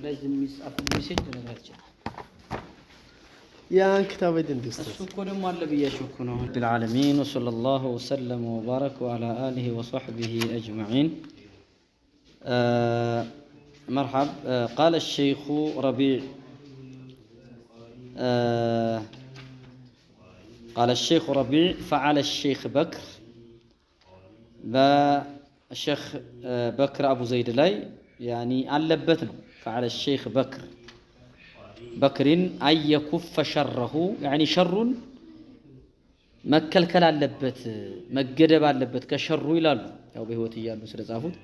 لازم يسجل هذا يا كتاب الدين الشكر ما اللي بيشكونه رب العالمين وصلى الله وسلم وبارك على آله وصحبه أجمعين. مرحب. قال الشيخ ربيع قال الشيخ ربيع فعل الشيخ بكر الشيخ بكر أبو زيد لاي يعني علبتنا فعل الشيخ بكر أن يكف شره يعني شر مكلكل علبت مجدب علبت كشر يلالو أو بهوتي يالو سلزافوت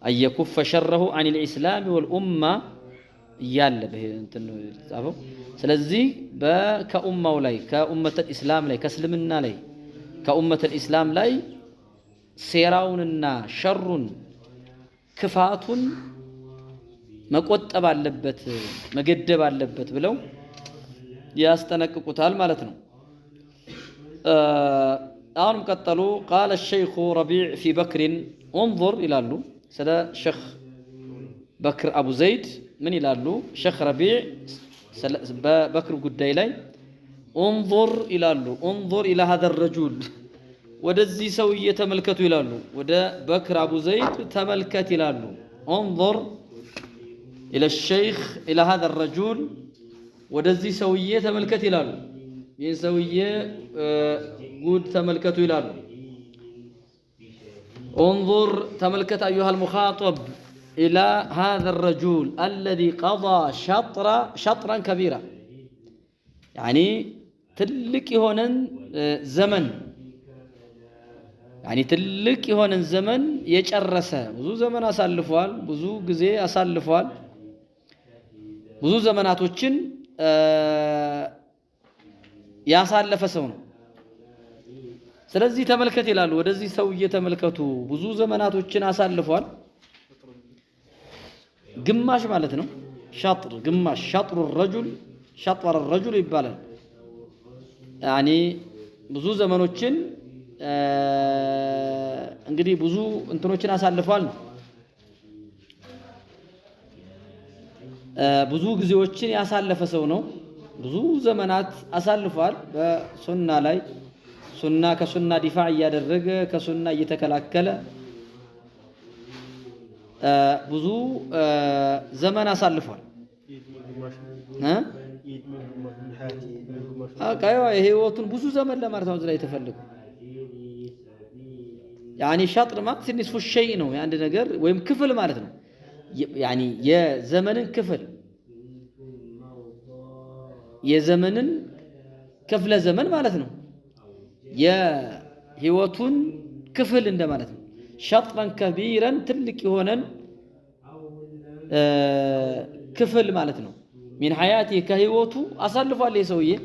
أن يكف شره عن الإسلام والأمة يالا به انتنو تصافو سلازي كأمة ولاي كأمة الإسلام لاي كسلمنا لاي كأمة الإسلام لاي سيراوننا شر كفات መቆጠብ አለበት መገደብ አለበት ብለው ያስተነቅቁታል ማለት ነው። አሁንም ቀጠሉ قال الشيخ ربيع في بكر انظر ይላሉ ስለ ሼኽ በክር አቡ ዘይድ ምን ይላሉ? ሼኽ ረቢዕ በበክር ጉዳይ ላይ انظر ይላሉ انظر الى هذا الرجل ወደዚህ ሰውዬ ተመልከቱ ይላሉ። ወደ በክር አቡ ዘይድ ተመልከት ይላሉ። انظر إلى الشيخ إلى هذا الرجل ودزي سوية تملكت إلالو ين سوية قد تملكت إلالو انظر تملكت أيها المخاطب إلى هذا الرجل الذي قضى شطرا كبيرا يعني تلك هنا زمن يعني تلك هنا زمن يجرسه بزو زمن أسالفوال بزو جزء أسالفوال ብዙ ዘመናቶችን ያሳለፈ ሰው ነው። ስለዚህ ተመልከት ይላሉ። ወደዚህ ሰውዬ ተመልከቱ። ብዙ ዘመናቶችን አሳልፏል። ግማሽ ማለት ነው። ሻጥር ግማሽ ሻጥሩ الرجل ሻጥር الرجل ይባላል። ያኒ ብዙ ዘመኖችን እንግዲህ ብዙ እንትኖችን አሳልፏል ነው። ብዙ ጊዜዎችን ያሳለፈ ሰው ነው። ብዙ ዘመናት አሳልፏል በሱና ላይ ሱና ከሱና ዲፋዕ እያደረገ ከሱና እየተከላከለ ብዙ ዘመን አሳልፏል። አቃየው የህይወቱን ብዙ ዘመን ለማለት ነው ላይ ተፈልጎ ያኒ ሻጥር ማለት ንስፉ ሸይ ነው የአንድ ነገር ወይም ክፍል ማለት ነው። يعني يا زمن كفل يا زمن كفل زمن مالتنا يا هوتون كفل عند مالتنا شطرا كبيرا تلك هنا كفل مالتنا من حياتي كهوتو أصلف عليه سويه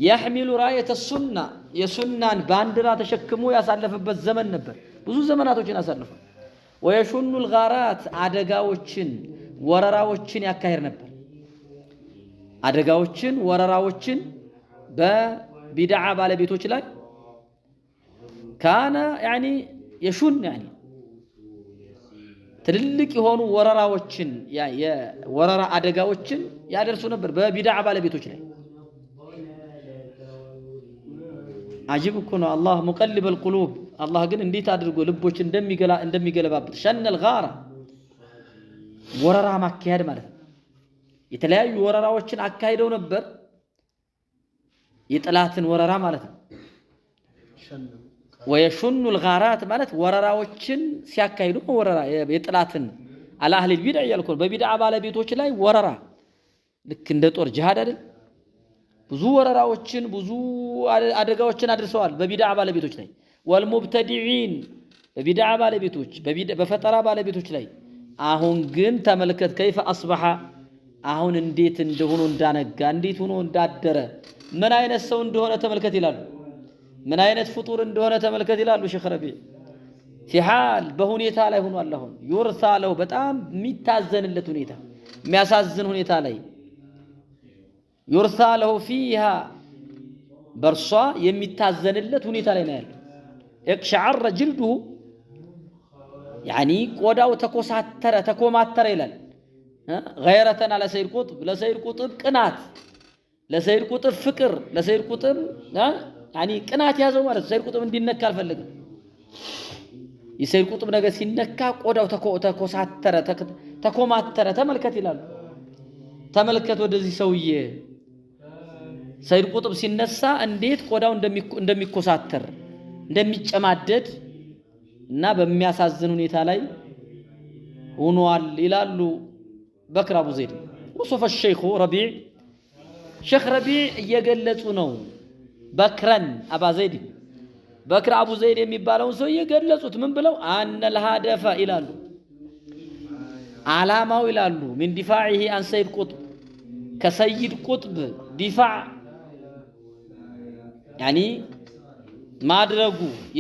يحمل راية السنة يا سنة باندرا تشكمو يصلف بالزمن نبر بزو زمناتو جنا أصلف ويشن الغارات አደጋዎችን ወረራዎችን ያካሂድ ነበር። አደጋዎችን ወረራዎችን በቢድዓ ባለቤቶች ላይ ካነ يعني يشن يعني ትልልቅ የሆኑ ወረራዎችን የወረራ አደጋዎችን ያደርሱ ነበር በቢድዓ ባለቤቶች ላይ። አጂብ እኮ ነው። አላህ ሙቀልብ القلوب አላህ ግን እንዴት አድርጎ ልቦች እንደሚገለባበት ሸነል ጋራ ወረራ ማካሄድ ማለት ነው። የተለያዩ ወረራዎችን አካሂደው ነበር። የጥላትን ወረራ ማለት ነው። ወየሹኑ الغارات ማለት ወረራዎችን ሲያካሂዱ ወረራ የጥላትን አለ አህሊ ቢድዓ ያልኩ በቢድዓ ባለቤቶች ላይ ወረራ ልክ እንደ ጦር ጂሃድ አይደል? ብዙ ወረራዎችን ብዙ አደጋዎችን አድርሰዋል በቢድዓ ባለቤቶች ላይ والمبتدعين በቢድዓ ባለቤቶች በፈጠራ ባለቤቶች ላይ። አሁን ግን ተመልከት كيف اصبح አሁን እንዴት እንደሆነ እንዳነጋ እንዴት ሆኖ እንዳደረ ምን አይነት ሰው እንደሆነ ተመልከት ይላሉ። ምን አይነት ፍጡር እንደሆነ ተመልከት ይላሉ ሼኽ ረቢዕ። في حال በሁኔታ ላይ ሆኗል። አሁን يرثى له በጣም የሚታዘንለት ሁኔታ የሚያሳዝን ሁኔታ ላይ يرثى له فيها በርሷ የሚታዘንለት ሁኔታ ላይ ነው ያለው። اقشعر جلده يعني ቆዳው ተኮሳተረ ተኮማተረ ይላል። ገይረተን አለ ሰይድ ቁጥብ ለሰይድ ቁጥብ ቅናት ለሰይድ ቁጥብ ፍቅር ለሰይድ ቁጥብ ያኒ ቅናት ያዘው ማለት ሰይድ ቁጥብ እንዲነካ አልፈልግም። የሰይድ ቁጥብ ነገር ሲነካ ቆዳው ተኮሳተረ ተኮማተረ። ተመልከት ይላሉ። ተመልከት ወደዚህ ሰውዬ ሰይድ ቁጥብ ሲነሳ እንዴት ቆዳው እንደሚኮሳተር እንደሚጨማደድ እና በሚያሳዝን ሁኔታ ላይ ሆኗል ይላሉ በክር አቡ ዘይድ። ወሶፈ ሸይኹ ረቢዕ ሼኽ ረቢዕ እየገለጹ ነው በክረን አባ ዘይድ በክር አቡ ዘይድ የሚባለውን ሰው እየገለጹት ምን ብለው አነል ሀደፈ ይላሉ ዓላማው ይላሉ ምን ዲፋዒሂ አን ሰይድ ቁጥብ ከሰይድ ቁጥብ ዲፋዕ ያኒ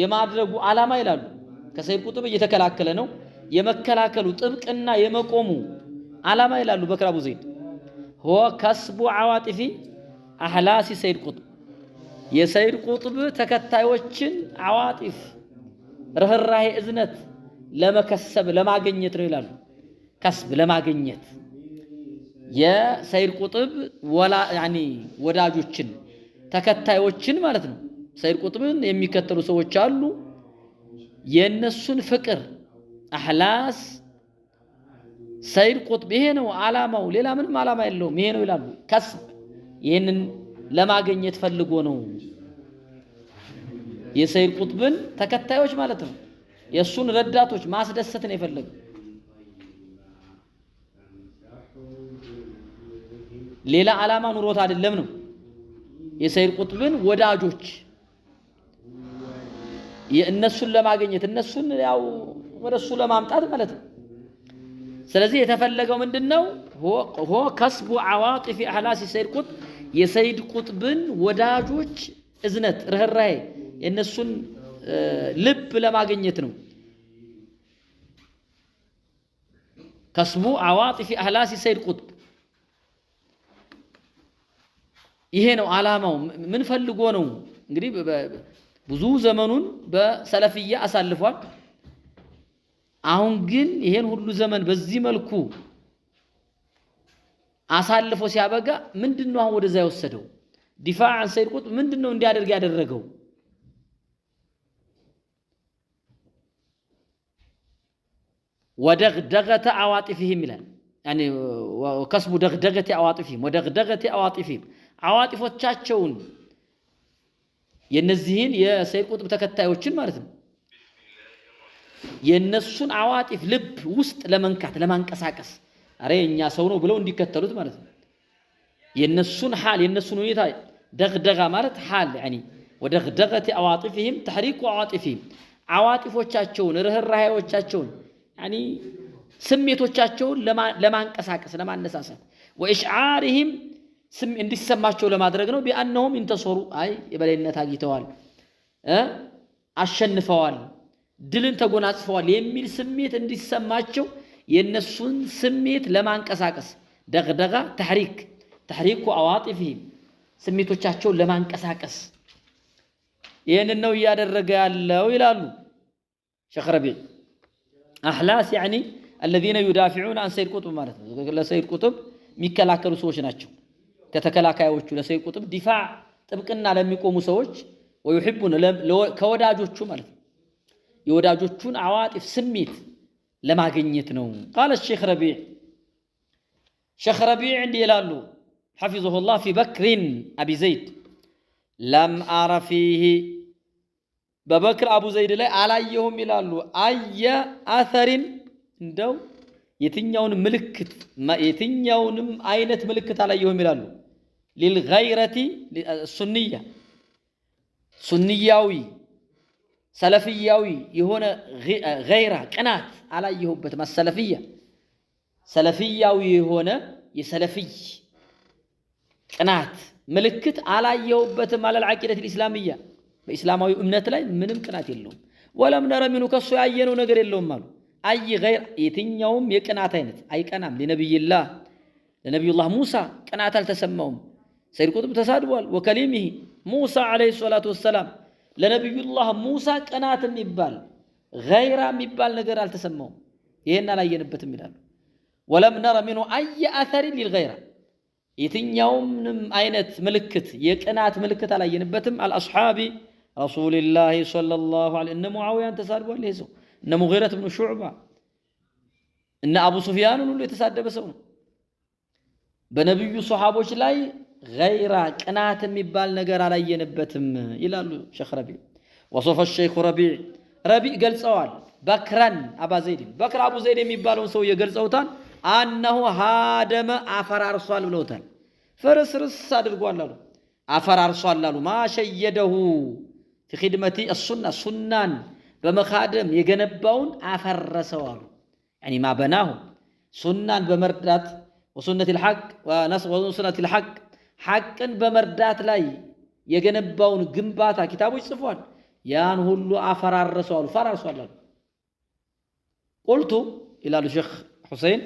የማድረጉ ዓላማ ይላሉ ከሰይድ ቁጥብ እየተከላከለ ነው የመከላከሉ ጥብቅና የመቆሙ ዓላማ ይላሉ በክር አቡ ዘይድ هو كسب عواطف أحلاس سيد قطب የሰይድ ቁጥብ ተከታዮችን عواطف ርህራሄ እዝነት ለመከሰብ ለማግኘት ነው ይላሉ። ከስብ ለማግኘት የሰይድ ቁጥብ ያኒ ወዳጆችን ተከታዮችን ማለት ነው። ሰይድ ቁጥብን የሚከተሉ ሰዎች አሉ። የነሱን ፍቅር አህላስ ሰይድ ቁጥብ ይሄ ነው ዓላማው፣ ሌላ ምንም ዓላማ የለውም ይሄ ነው ይላሉ። ከስብ ይሄንን ለማግኘት ፈልጎ ነው የሰይድ ቁጥብን ተከታዮች ማለት ነው። የሱን ረዳቶች ማስደሰት ነው የፈለገው። ሌላ ዓላማ ኑሮት አይደለም ነው። የሰይድ ቁጥብን ወዳጆች የእነሱን ለማግኘት እነሱን ያው ወደሱ ለማምጣት ማለት ነው። ስለዚህ የተፈለገው ምንድነው? ሆ ከስቡ عواطف احلاس ሰይድ ቁጥብ የሰይድ ቁጥብን ወዳጆች እዝነት ርህራሄ የነሱን ልብ ለማግኘት ነው። ከስቡ عواطف احلاس ሰይድ ቁጥብ ይሄ ነው ዓላማው። ምን ፈልጎ ነው እንግዲህ ብዙ ዘመኑን በሰለፊያ አሳልፏል። አሁን ግን ይሄን ሁሉ ዘመን በዚህ መልኩ አሳልፎ ሲያበጋ ምንድነው አሁን ወደዛ የወሰደው? ዲፋዕ عن ሰይድ ቁጥብ ምንድነው እንዲያደርግ ያደረገው? ወደግደገተ عواطفهم ይላል يعني وكسب دغدغه عواطفهم ودغدغه عواطفهم عواطفዎቻቸውን የነዚህን የሰይድ ቁጥብ ተከታዮችን ማለት ነው የነሱን عواطف ልብ ውስጥ ለመንካት ለማንቀሳቀስ አሬ እኛ ሰው ነው ብለው እንዲከተሉት ማለት ነው። የነሱን حال የነሱን ሁኔታ ደግደጋ ማለት حال يعني ودغدغه عواطفهم تحريك عواطفهم عواطفዎቻቸውን ርህራሄዎቻቸውን يعني ስሜቶቻቸውን ለማንቀሳቀስ ለማነሳሳት واشعارهم ስም እንዲሰማቸው ለማድረግ ነው። ቢአንهم እንተሰሩ አይ የበላይነት አግኝተዋል አሸንፈዋል ድልን ተጎናጽፈዋል የሚል ስሜት እንዲሰማቸው የነሱን ስሜት ለማንቀሳቀስ ደግደጋ ተሕሪኩ عواطفهم ስሜቶቻቸውን ለማንቀሳቀስ ይሄንን ነው ያደረገ ያለው ይላሉ ሼኽ ረቢዕ። አህላስ يعني الذين يدافعون عن ሰይድ ቁጥብ ማለት ነው። ለሰይድ ቁጥብ የሚከላከሉ ሰዎች ናቸው። ከተከላካዮቹ ለሰይድ ቁጥብ ዲፋዕ ጥብቅና ለሚቆሙ ሰዎች ويحبون ከወዳጆቹ ማለት ነው የወዳጆቹን عواطف ስሜት ለማግኘት ነው። قال الشيخ ربيع شيخ ربيع عندي ይላሉ حفظه الله في بكر أبي زيد لم أرى فيه በበክር አቡ ዘይድ ላይ አላየሁም ይላሉ አየ አثርን እንደው የትኛውንም ምልክት የትኛውንም አይነት ምልክት አላየሁም ይላሉ للغيرة السنية ሱንያዊ ሰለፊያዊ የሆነ ገይራ ቅናት አላየሁበትም። ሰለፊያ ሰለፊያዊ የሆነ የሰለፊይ ቅናት ምልክት አላየሁበትም። አለ العقيدة الإسلامية በእስላማዊ እምነት ላይ ምንም ቅናት የለውም። ወለም ነረ ሚኑ ከሱ ያየነው ነገር የለውም አሉ። አይ ገይር የትኛውም የቅናት አይነት አይቀናም። ለነቢዩላህ ሙሳ ቅናት አልተሰማውም። ሰይድ ቁጥብ ተሳድቧል። ወከሊሚሂ ሙሳ ዓለይሂ ሰላቱ ወሰላም ለነቢዩላህ ሙሳ ቅናት የሚባል ገይራ የሚባል ነገር አልተሰማውም። ይሄን አላየንበትም ይላሉ። ወለም ነረ ሚንሁ አየ አተሪን ሊልገይራ የትኛውንም አይነት ምልክት የቅናት ምልክት አላየንበትም። አልአስሓቢ ረሱልላህ ሰለላሁ ዐለይሂ እነ ሙዓውያን ተሳድቧል። ይሄ ሰው እነ ሙጊረት ብኑ ሹዕባ እነ አቡ ሱፊያንን ሁሉ የተሳደበ ሰው ነው። በነቢዩ ሰሓቦች ላይ ገይራ ቅናት የሚባል ነገር አላየንበትም ይላሉ ሼኽ ረቢዕ። ወሶፈ ሸይኹ ረቢዕ ገልጸዋል። በክረን አባ ዘይድን በክር አቡ ዘይድ የሚባለውን ሰው የገልጸውታል። አነሁ ሃደመ አፈራርሷል ብለውታል። ፍርስርስ አድርጓል አሉ፣ አፈራርሷል አሉ። ማሸየደሁ ፊ ኺድመቲ አሱና ሱናን በመካደም የገነባውን አፈረሰው አሉ። ያኒ ማ በናሁ ሱናን በመርዳት ወሱነት ልሐቅ ወሱነት ልሐቅ ሐቅን በመርዳት ላይ የገነባውን ግንባታ ኪታቦች ጽፏል። ያን ሁሉ አፈራረሰው አሉ፣ ፈራርሷል አሉ። ቁልቱ ይላሉ ሼኽ ሁሴን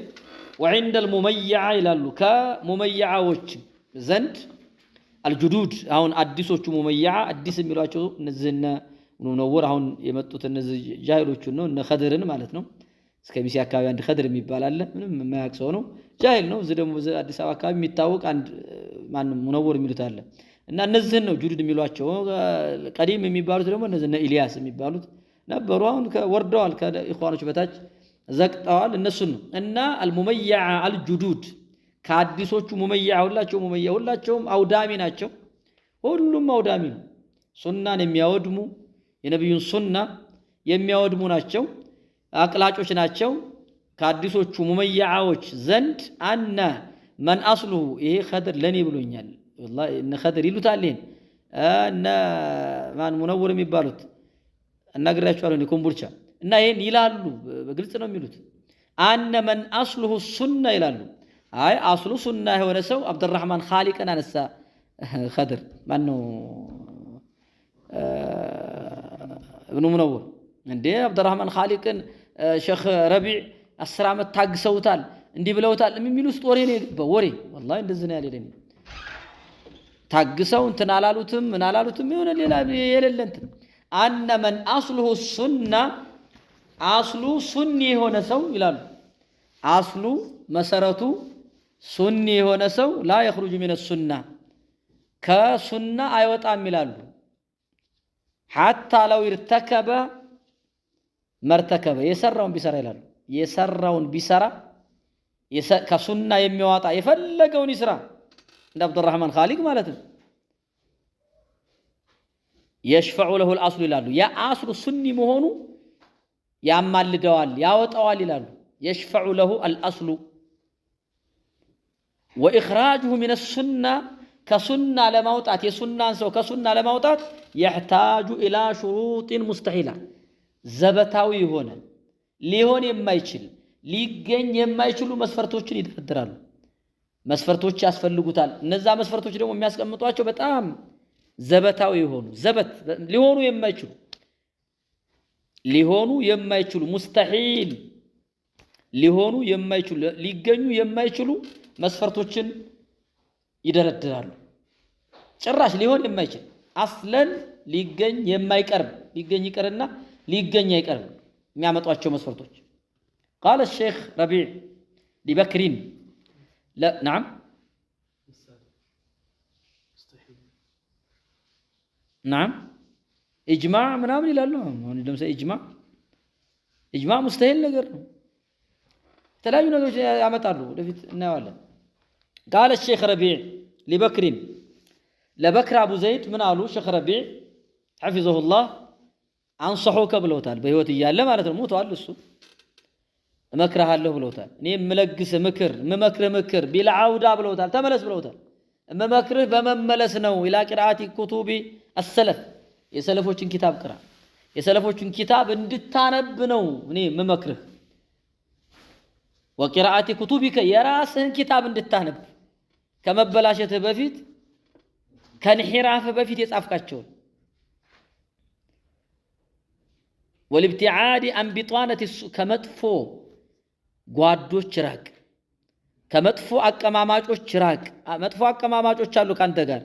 ወዕንደል ሙመይዓ ይላሉ ከሙመይዓዎች ዘንድ አልጁዱድ አሁን አዲሶቹ ሙመይዓ አዲስ የሚሏቸው እነዚህነ ሙነወር አሁን የመጡት እነዚህ ጃሂሎቹን ነው። እነ ኸድርን ማለት ነው። እስከ ሚሴ አካባቢ አንድ ኸድር የሚባል አለ። ምንም የማያውቅ ሰው ነው፣ ጃሂል ነው። እዚህ ደግሞ አዲስ አበባ አካባቢ የሚታወቅ አንድ ማንም ሙነወር የሚሉት አለ። እና እነዚህን ነው ጁዱድ የሚሏቸው። ቀዲም የሚባሉት ደግሞ እነዚህ እነ ኢልያስ የሚባሉት ነበሩ። አሁን ወርደዋል፣ ከኢኽዋኖች በታች ዘቅጠዋል። እነሱን ነው። እና አልሙመይዓ አልጁዱድ ከአዲሶቹ ሙመይዓ ሁላቸውም አውዳሚ ናቸው። ሁሉም አውዳሚ ነው። ሱናን የሚያወድሙ የነቢዩን ሱና የሚያወድሙ ናቸው፣ አቅላጮች ናቸው። ከአዲሶቹ ሙመይዓዎች ዘንድ አነ መን አስሉሁ ይሄ ኸድር ለኔ ብሎኛል። ወላሂ እነ ኸድር ይሉታል። ይሄን እነ ማን ሙነወር የሚባሉት እናግራቸዋለሁ እኔ ኮምቦልቻ እና ይሄን ይላሉ። በግልጽ ነው የሚሉት። አነ መን አስሉሁ ሱና ይላሉ። አይ አስሉ ሱና የሆነ ሰው አብዱራህማን ኻሊቅን አነሳ። ኸድር ማን ነው? እብኑ ሙነወር እንዴ አብዱራህማን ኻሊቅን ሼኽ ረቢዕ 10 ዓመት ታግሰውታል፣ እንዲህ ብለውታል የሚሉ ውስጥ ወሬ ነው የገባው። ወሬ ወላሂ እንደዚህ ነው ያለኝ። ታግሰው እንትን አላሉትም ምን አላሉትም የሆነ ሌላ የሌለ እንትን አነ መን አስሉሁ ሱና አስሉ ሱኒ የሆነ ሰው ይላሉ። አስሉ መሰረቱ ሱኒ የሆነ ሰው ላ የኽሩጁ ሚነ ሱና ከሱና አይወጣም ይላሉ። ሐታ ለው ይርተከበ መርተከበ የሰራውን ቢሰራ ይላሉ። የሰራውን ቢሰራ ከሱና የሚያወጣ የፈለገውን ይስራ እንደ አብዱራህማን ኻሊቅ ማለት ነው። የሽፈዑ ለሁ አልአስሉ ይላሉ። የአስሉ ሱኒ መሆኑ ያማልደዋል ያወጣዋል ይላሉ። የሽፈዑ ለሁ አልአስሉ ወኢኽራጁሁ ሚነ ሱና ከሱና ለማውጣት የሱናን ሰው ከሱና ለማውጣት የሕታጁ ኢላ ሹሩጢን ሙስተሒላ ዘበታዊ የሆነ ሊሆን የማይችል ሊገኝ የማይችሉ መስፈርቶችን ይደረድራሉ። መስፈርቶች ያስፈልጉታል። እነዛ መስፈርቶች ደግሞ የሚያስቀምጧቸው በጣም ዘበታዊ የሆኑ ዘበት ሊሆኑ የማይችሉ ሙስተሒል ሊሆኑ የማይችሉ ሊገኙ የማይችሉ መስፈርቶችን ይደረድራሉ። ጭራሽ ሊሆን የማይችል አስለን ሊገኝ የማይቀርብ ሊገኝ ይቀርና ሊገኝ አይቀርም የሚያመጧቸው መስፈርቶች ቃለ ሼኽ ረቢዕ ሊበክሪን ነዓም ነዓም ኢጅማዕ ምናምን ይላሉ። አሁን ለምሳሌ ኢጅማዕ ሙስተሂል ነገር ነው። የተለያዩ ነገሮች ያመጣሉ። ወደፊት እናየዋለን። ቃለ ሼኽ ረቢዕ ሊበክሪን ለበክር አቡ ዘይድ ምን አሉ? ሼኽ ረቢዕ ሐፊዘሁላህ አንሰሑከ ብለውታል። በህይወት እያለ ማለት ነው። ሞቷል እሱ። እመክርሃለሁ ብለውታል። እኔ የምለግስ ምክር የምመክርህ ምክር ቢልዓውዳ ብለውታል። ተመለስ ብለውታል። እመመክርህ በመመለስ ነው። ኢላ ቂርአቲ ኩቱቢ አሰለፍ የሰለፎችን ኪታብ ቅራ፣ የሰለፎችን ኪታብ እንድታነብ ነው እኔ የምመክርህ። ወቂርአቲ ኩቱቢከ የራስህን ኪታብ እንድታነብ ከመበላሸትህ በፊት ከንሒራፍህ በፊት የጻፍካቸውን ወልብቲዓዲ አንቢጧነት ከመጥፎ ጓዶች ራቅ፣ ከመጥፎ አቀማማጮች ራቅ። መጥፎ አቀማማጮች አሉ ካንተ ጋር።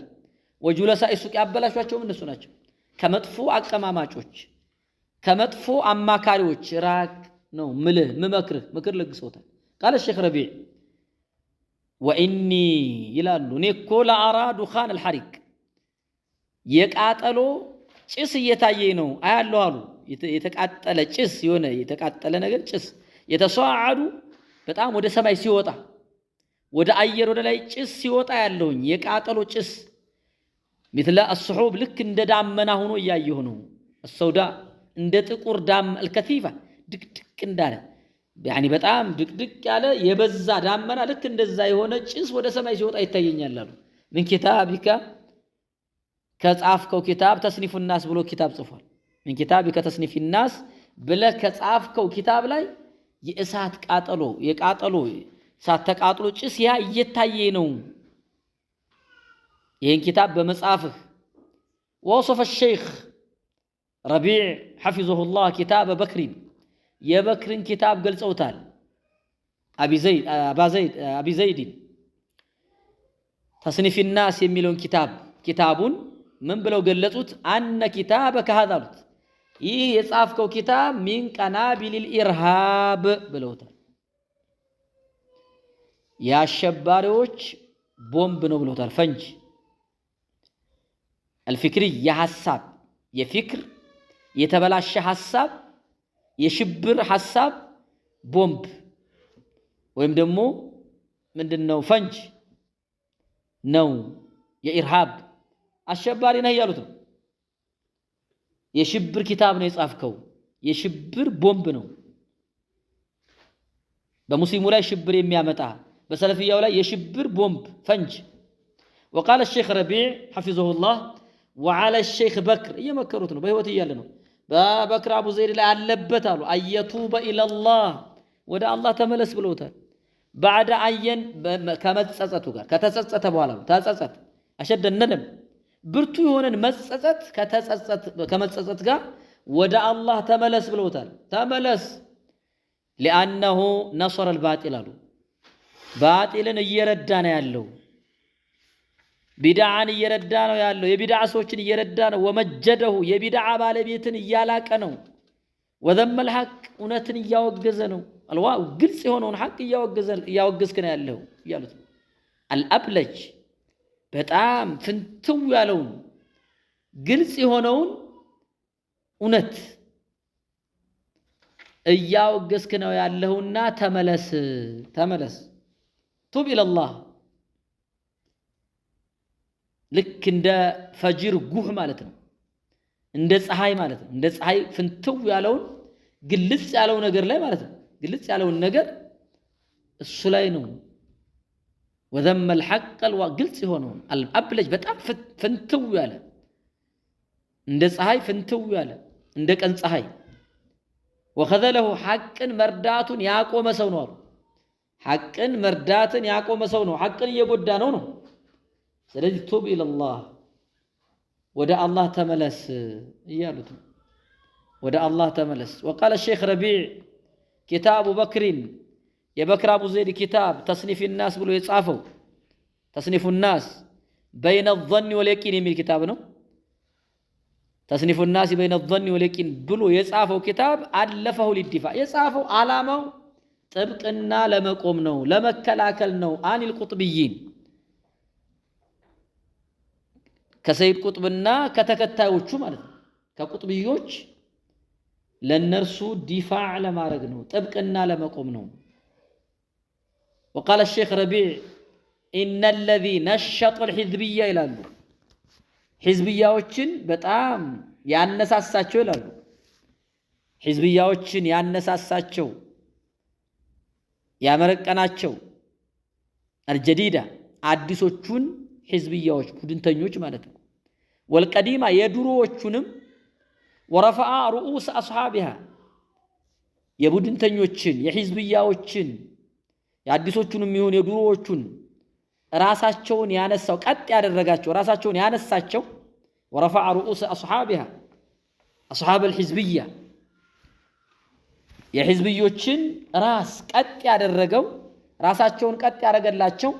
ወጁለሳ ሱቅ ያበላሿቸውም እነሱ ናቸው። ከመጥፎ አቀማማጮች ከመጥፎ አማካሪዎች ራቅ ነው ምልህ ምመክርህ። ምክር ለግሶታል። قال الشيخ ربيع وإني يلالو نيكو لأرى دخان الحريق يقاتلو ጭስ እየታየኝ ነው አያለው አሉ የተቃጠለ ጭስ የሆነ የተቃጠለ ነገር ጭስ የተሷዓዱ በጣም ወደ ሰማይ ሲወጣ ወደ አየር ወደ ላይ ጭስ ሲወጣ ያለውኝ የቃጠሎ ጭስ مثل السحوب ልክ እንደ ዳመና ሆኖ ያየው ነው السوداء እንደ ጥቁር ዳም الكثيفه ድቅድቅ እንዳለ يعني በጣም ድቅድቅ ያለ የበዛ ዳመና ልክ እንደዛ የሆነ ጭስ ወደ ሰማይ ሲወጣ ይታየኛል አሉ من كتابك كصافكو كتاب تصنيف الناس ብሎ كتاب ጽፏል من كتابك تصنيف الناس ብለህ ከጻፍከው كتاب ላይ የእሳት ቃጠሎ የቃጠሎ እሳት ተቃጥሎ ጭስ ያ እየታየ ነው ይሄን كتاب በመጻፍህ وصف الشيخ ربيع حفظه الله كتاب بكر የበክርን كتاب ገልጸውታል አቢ ዘይድ تصنيف الناس የሚለውን كتابون من بلو قلتوت أن كتابك هذا إيه يصافكو كتاب من قنابل الإرهاب بلوتا يا الشباروش بومب نو بلوتا الفنج الفكري يا حساب يا فكر يتبلاش حساب يشبر حساب بومب ويم دمو من دنو فنج نو يا إرهاب አሸባሪ ነህ ያሉት ነው የሽብር كتاب ነው የጻፍከው የሽብር ቦምብ ነው በሙስሊሙ ላይ ሽብር የሚያመጣ በሰለፊያው ላይ የሽብር ቦምብ ፈንጅ وقال الشيخ ربيع حفظه الله وعلى الشيخ بكر እየመከሩት ነው በህይወት እያለ ነው በበክር አቡ ዘይድ ላይ አለበት አሉ አየቱበ ኢላላህ ወደ አላህ ተመለስ ብለውታል بعد አየን ከመጸጸቱ ጋር ከተጸጸተ በኋላ ተጸጸተ አሸደ ነደም ብርቱ የሆነን መጸጸት ከመጸጸት ጋር ወደ አላህ ተመለስ ብለውታል ተመለስ لانه نصر الباطل አሉ ባጢልን እየረዳ ነው ያለው ቢድዓን እየረዳ ነው ያለው የቢድዓ ሰዎችን እየረዳ ነው ወመጀደሁ የቢድዓ ባለቤትን እያላቀ ነው ወذم الحق እውነትን እያወገዘ ነው አልዋው ግልጽ የሆነውን ሐቅ እያወገዝክ ነው ያለው ይያሉት አልአብለጅ በጣም ፍንትው ያለውን ግልጽ የሆነውን እውነት እያወገዝክ ነው ያለውና ተመለስ ቱብ ኢላላህ ልክ እንደ ፈጅር ጉህ ማለት ነው እንደ ፀሐይ ማለት ነው እንደ ፀሐይ ፍንትው ያለውን ግልጽ ያለው ነገር ላይ ማለት ነው ግልጽ ያለውን ነገር እሱ ላይ ነው وذم الحق الوقلت هونون الابلج بتاع فنتو ياله عند ፀሐይ فنتو ياله عند ቀን ፀሐይ وخذله حقن መርዳቱን ያቆመ ሰው ነው حقن መርዳትን ያቆመ ሰው ነው حقን እየጎዳ ነው ስለዚህ ቱብ ኢላላህ ወደ አላህ ተመለስ እያሉት ወደ አላህ ተመለስ وقال الشيخ ربيع كتاب بكر የበክር አቡ ዘይድ كتاب تصنيف الناس ብሎ የጻፈው تصنيف الناس بين الظن واليقين የሚል كتاب ነው تصنيف الناس بين الظن واليقين ብሎ የጻፈው كتاب አለፈው للدفاع የጻፈው ዓላማው ጥብቅና ለመቆም ነው ለመከላከል ነው አኒል ቁጥብይን ከሰይድ ቁጥብና ከተከታዮቹ ማለት ነው ከቁጥብዮች ለነርሱ ዲፋዕ ለማድረግ ነው ጥብቅና ለመቆም ነው وقال الشيخ ربيع إن الذي نشط الحزبية ይላሉ حزبياዎችን በጣም ያነሳሳቸው ይላሉ حزبياዎችን ያነሳሳቸው ያመረቀናቸው الجديدة አዲሶቹን حزبياዎች ቡድንተኞች ማለት ነው والقديمة የድሮዎቹንም ورفع رؤوس أصحابها የቡድንተኞችን የحزبياዎችን የአዲሶቹንም ይሁን የድሮዎቹን ራሳቸውን ያነሳው ቀጥ ያደረጋቸው ራሳቸውን ያነሳቸው ورفع رؤوس أصحابها أصحاب الحزبية የሕዝብዮችን ራስ ቀጥ ያደረገው ራሳቸውን ቀጥ ያደረገላቸው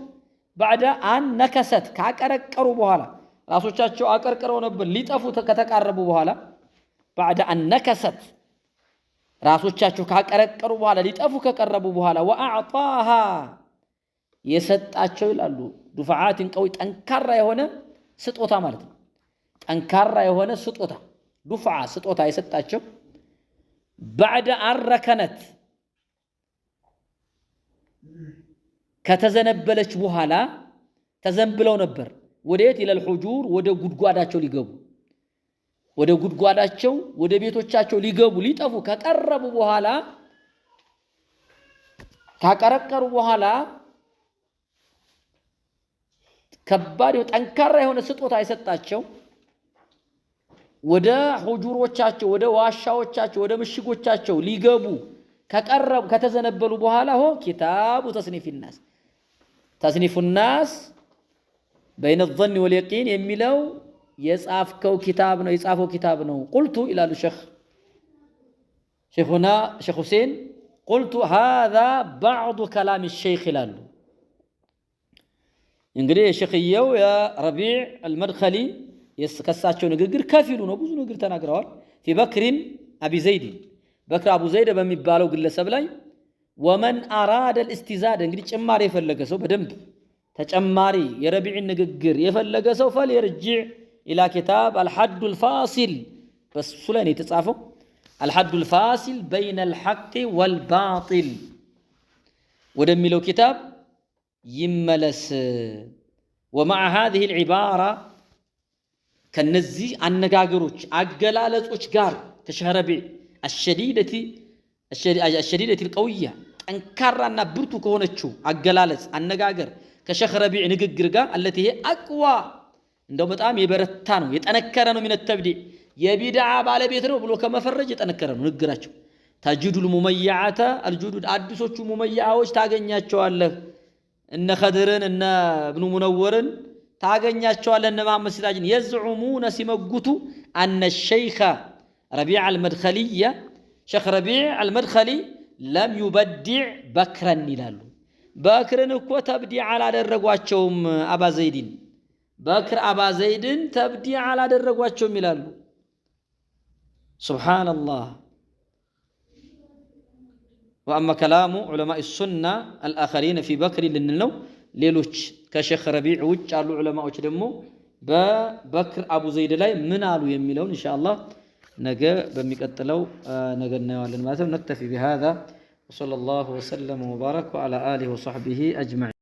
بعد أن نكست ካቀረቀሩ በኋላ ራሶቻቸው አቀርቅረው ነበር ሊጠፉ ከተቃረቡ በኋላ بعد أن نكست ራሶቻቸው ካቀረቀሩ በኋላ ሊጠፉ ከቀረቡ በኋላ ወአዕጣሃ የሰጣቸው ይላሉ ዱፍዓትን ቀዊ ጠንካራ የሆነ ስጦታ ማለት ነው ጠንካራ የሆነ ስጦታ ዱፍዓ ስጦታ የሰጣቸው بعد አረከነት ከተዘነበለች በኋላ ተዘንብለው ነበር ወዴት ኢለል ሁጁር ወደ ጉድጓዳቸው ሊገቡ ወደ ጉድጓዳቸው ወደ ቤቶቻቸው ሊገቡ ሊጠፉ ከቀረቡ በኋላ ካቀረቀሩ በኋላ ከባድ ጠንካራ የሆነ ስጦታ የሰጣቸው ወደ ሁጁሮቻቸው ወደ ዋሻዎቻቸው ወደ ምሽጎቻቸው ሊገቡ ከቀረቡ ከተዘነበሉ በኋላ ሆ ኪታቡ ተስኒፍ الناس بين الظن واليقين የሚለው የጻፈው ኪታብ ነው قلت ይላሉ ሸይኹና ሸይኽ ሁሴን قلت هذا بعض كلام الشيخ ይላሉ እንግዲህ ሸይኽየው ያ ረቢዕ አልመድኸሊ የከሳቸው ንግግር ከፊሉ ነው ብዙ ንግግር ተናግረዋል في بكر ابي زيد بكر ابو زيد በሚባለው ግለሰብ ላይ ومن اراد الاستزاد እንግዲህ ጭማሪ የፈለገ ሰው በደንብ ተጨማሪ የረቢዕ ንግግር የፈለገ ሰው فليرجع الى كتاب الحد الفاصل በሱ ላይ ነው የተጻፈው الحد الفاصل بين الحق والباطل ወደሚለው ኪታብ ይመለስ ومع هذه العباره ከነዚህ አነጋገሮች አገላለጾች ጋር ከሸህረቢዕ الشديدة القوية ጠንካራና ብርቱ ከሆነችው አገላለጽ አነጋገር ከሸህረቢዕ ንግግር ጋር التي هي اقوى እንደው በጣም የበረታ ነው የጠነከረ ነው من التبديع የቢድዓ ባለቤት ነው ብሎ ከመፈረጅ የጠነከረ ነው ንግግራቸው تجد المميعات الجدد አዲሶቹ ሙመያዎች ታገኛቸዋለህ እነ ኸድርን እነ ኢብኑ ሙነወርን ታገኛቸዋለህ እነ መሐመድ ሲራጅን يزعمون ሲመጉቱ أن الشيخ ربيع المدخلي شيخ ربيع المدخلي لم يبدع بكرا ይላሉ በክርን እኮ ተብዲዕ አላደረጓቸውም አባ ዘይድን በክር አባ ዘይድን ተብዲዕ አላደረጓቸውም ይላሉ سبحان الله وأما كلام علماء السنة الآخرين في بكر لنلو ሌሎች ከሸይኽ ረቢዕ ውጭ ያሉ ዑለማዎች ደግሞ በበክር አቡ ዘይድ ላይ ምን አሉ የሚለውን ኢንሻአላህ ነገ በሚቀጥለው ነገ እናየዋለን ማለት ነው نكتفي بهذا وصلى الله وسلم وبارك على آله وصحبه أجمعين